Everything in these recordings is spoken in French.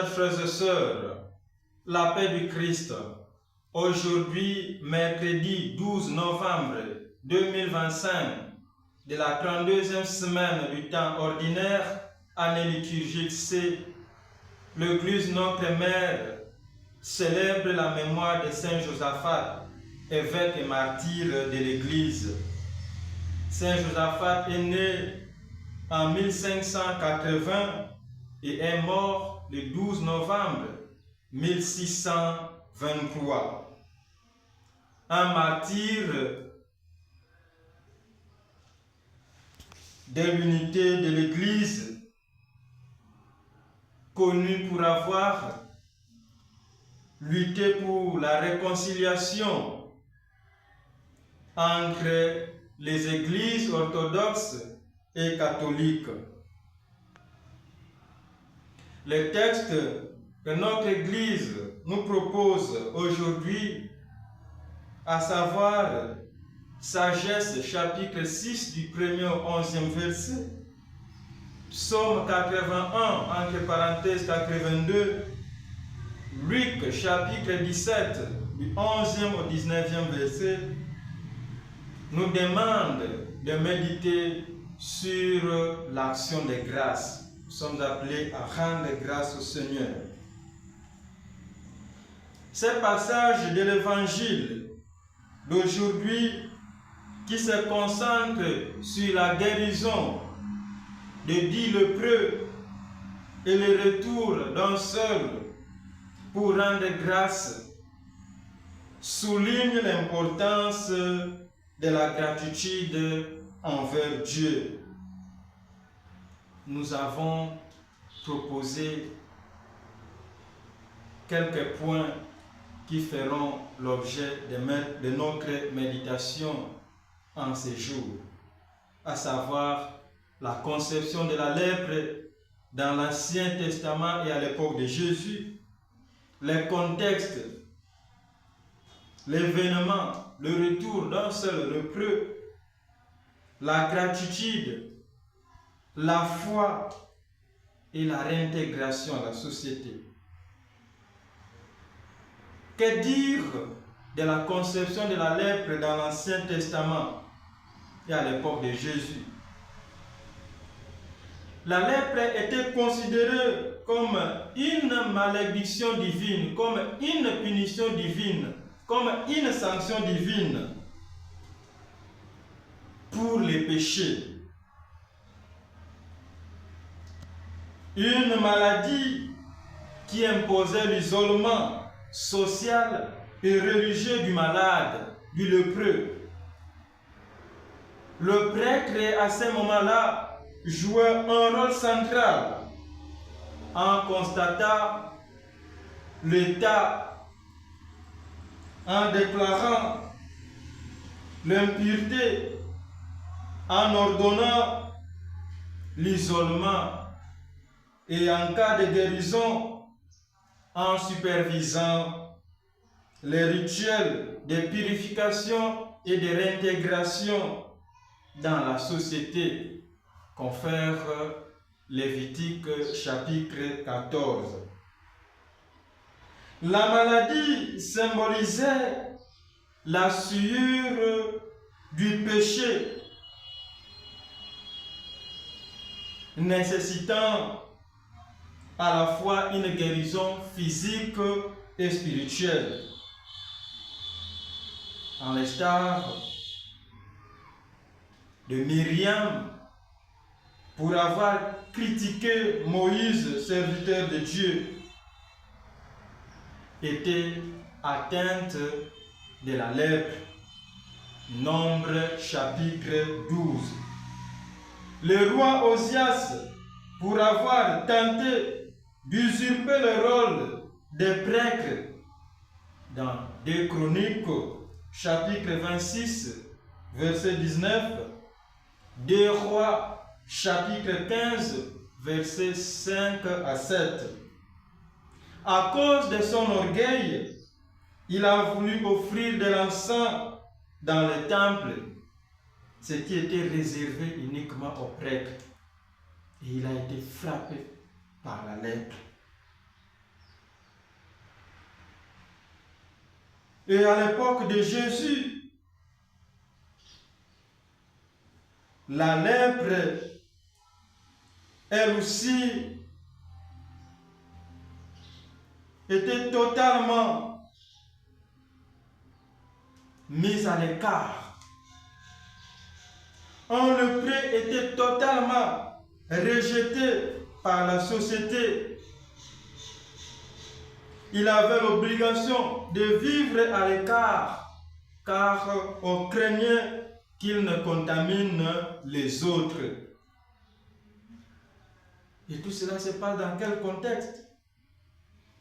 Frères et sœurs, la paix du Christ. Aujourd'hui, mercredi 12 novembre 2025, de la 32e semaine du temps ordinaire, année liturgique C, l'Église Notre Mère célèbre la mémoire de Saint Josaphat, évêque et martyr de l'Église. Saint Josaphat est né en 1580 et est mort le 12 novembre 1623. Un martyr de l'unité de l'Église, connu pour avoir lutté pour la réconciliation entre les églises orthodoxes et catholiques. Le texte que notre Église nous propose aujourd'hui, à savoir Sagesse chapitre 6 du 1er au 11e verset, Psaume 81 entre parenthèses 82, Luc chapitre 17 du 11e au 19e verset, nous demande de méditer sur l'action de grâce. Nous sommes appelés à rendre grâce au Seigneur. Ce passage de l'évangile d'aujourd'hui qui se concentre sur la guérison de 10 lépreux et le retour d'un seul pour rendre grâce souligne l'importance de la gratitude envers Dieu. Nous avons proposé quelques points qui feront l'objet de notre méditation en ces jours, à savoir la conception de la lèpre dans l'Ancien Testament et à l'époque de Jésus, le contexte, l'événement, le retour d'un seul lépreux, la gratitude, la foi et la réintégration à la société. Que dire de la conception de la lèpre dans l'Ancien Testament et à l'époque de Jésus? La lèpre était considérée comme une malédiction divine, comme une punition divine, comme une sanction divine pour les péchés. Une maladie qui imposait l'isolement social et religieux du malade, du lépreux. Le prêtre, à ce moment-là, jouait un rôle central en constatant l'état, en déclarant l'impureté, en ordonnant l'isolement et en cas de guérison, en supervisant les rituels de purification et de réintégration dans la société, confère Lévitique chapitre 14. La maladie symbolisait la souillure du péché, nécessitant à la fois une guérison physique et spirituelle. En l'instar de Myriam, pour avoir critiqué Moïse, serviteur de Dieu, était atteinte de la lèpre. Nombre chapitre 12. Le roi Osias, pour avoir tenté d'usurper le rôle de prêtre, dans 2 Chroniques, chapitre 26, verset 19, 2 Rois, chapitre 15, versets 5 à 7. À cause de son orgueil, il a voulu offrir de l'encens dans le temple, ce qui était réservé uniquement aux prêtres. Et il a été frappé par la lèpre. Et à l'époque de Jésus, la lèpre, elle aussi, était totalement mise à l'écart. Un lépreux était totalement rejeté par la société. Il avait l'obligation de vivre à l'écart, car on craignait qu'il ne contamine les autres. Et tout cela se passe dans quel contexte?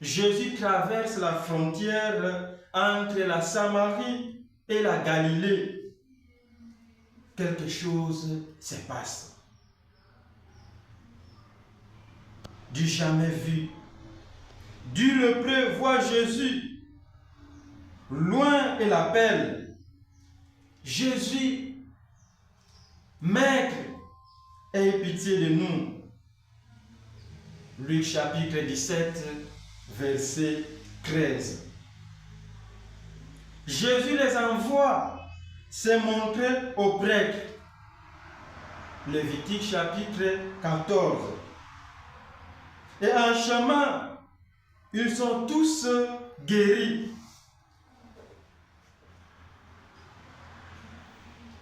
Jésus traverse la frontière entre la Samarie et la Galilée. Quelque chose se passe. Du jamais vu. Du lépreux voit Jésus. Loin et l'appelle. Jésus, Maître, aie pitié de nous. Luc chapitre 17, verset 13. Jésus les envoie se montrer aux prêtres. Lévitique chapitre 14. Et en chemin, ils sont tous guéris.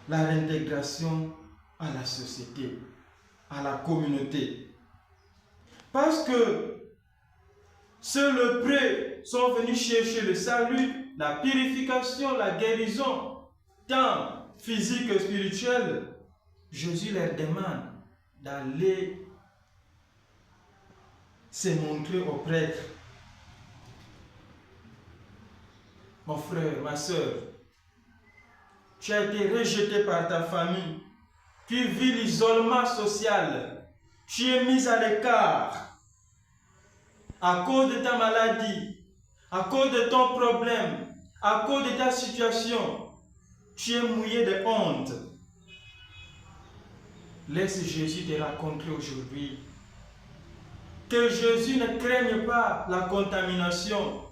La réintégration à la société, à la communauté. Parce que ceux lépreux sont venus chercher le salut, la purification, la guérison, tant physique que spirituelle. Jésus leur demande d'aller se montrer aux prêtres. Mon frère, ma soeur, tu as été rejeté par ta famille, tu vis l'isolement social, tu es mis à l'écart à cause de ta maladie, à cause de ton problème, à cause de ta situation, tu es mouillé de honte. Laisse Jésus te rencontrer aujourd'hui. Que Jésus ne craigne pas la contamination,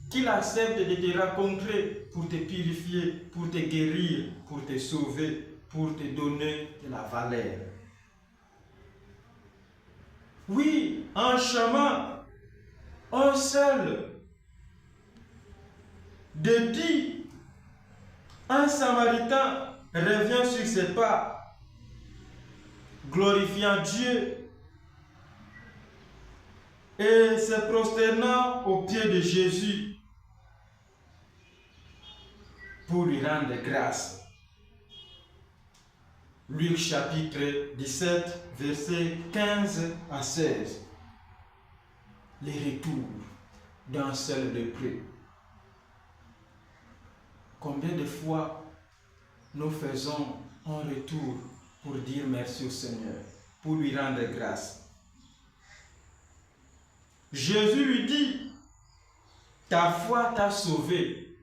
qu'il accepte de te rencontrer pour te purifier, pour te guérir, pour te sauver, pour te donner de la valeur. Oui, en chemin, un seul de 10, un Samaritain revient sur ses pas, glorifiant Dieu et se prosternant aux pieds de Jésus pour lui rendre grâce. Luc chapitre 17, versets 15 à 16. Les retours d'un seul lépreux. Combien de fois nous faisons un retour pour dire merci au Seigneur, pour lui rendre grâce? Jésus lui dit, ta foi t'a sauvé.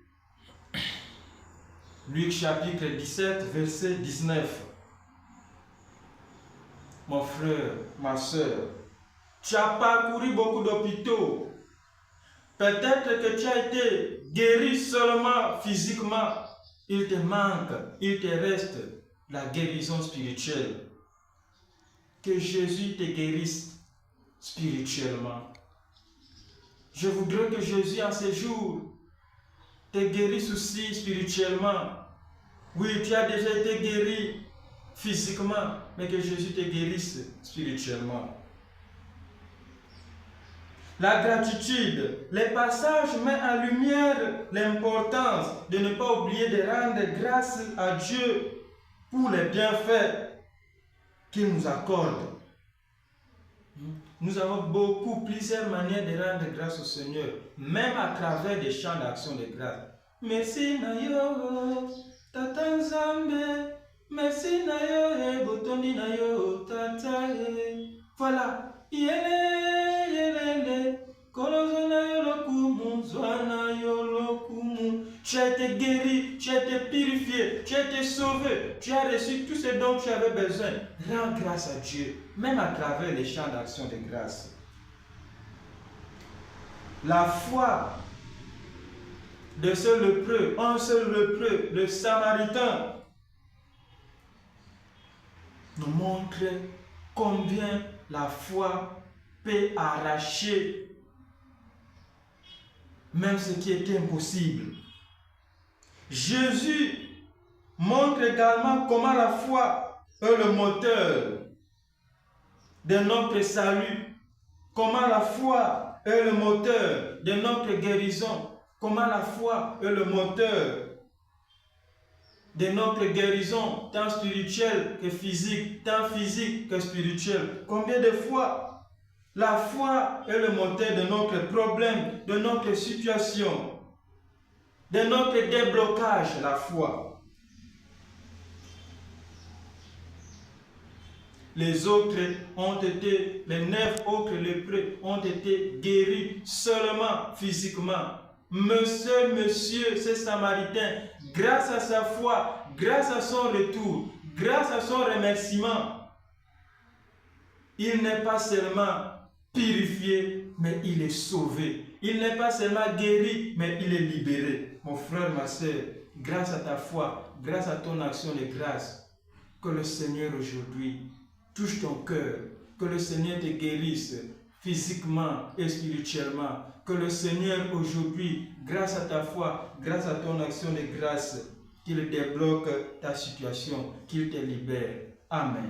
Luc chapitre 17, verset 19. Mon frère, ma soeur, tu as parcouru beaucoup d'hôpitaux. Peut-être que tu as été guéri seulement physiquement. Il te manque, il te reste la guérison spirituelle. Que Jésus te guérisse spirituellement. Je voudrais que Jésus en ces jours te guérisse aussi spirituellement. Oui, tu as déjà été guéri physiquement, mais que Jésus te guérisse spirituellement. La gratitude, les passages mettent en lumière l'importance de ne pas oublier de rendre grâce à Dieu pour les bienfaits qu'il nous accorde. Nous avons plusieurs manières de rendre grâce au Seigneur, même à travers des chants d'action de grâce. Merci Nayo, Tata Nzambe, merci Nayo, Botondi Nayo, Tata. Voilà. Tu as été guéri, tu as été purifié, tu as été sauvé, tu as reçu tout ce dont tu avais besoin. Rends grâce à Dieu, même à travers les chants d'action de grâce. La foi de ce lépreux, un seul lépreux, le Samaritain, nous montre combien la foi peut arracher même ce qui est impossible. Jésus montre également comment la foi est le moteur de notre salut, comment la foi est le moteur de notre guérison, comment la foi est le moteur de notre guérison, tant spirituelle que physique, tant physique que spirituelle. Combien de fois la foi est le moteur de notre problème, de notre situation, de notre déblocage, la foi. Les autres ont été, les 9 autres lépreux ont été guéris seulement physiquement. Monsieur, ce Samaritain, grâce à sa foi, grâce à son retour, grâce à son remerciement, il n'est pas seulement purifié, mais il est sauvé. Il n'est pas seulement guéri, mais il est libéré. Mon frère, ma soeur, grâce à ta foi, grâce à ton action de grâce, que le Seigneur aujourd'hui touche ton cœur, que le Seigneur te guérisse physiquement et spirituellement, que le Seigneur aujourd'hui, grâce à ta foi, grâce à ton action de grâce, qu'il débloque ta situation, qu'il te libère. Amen.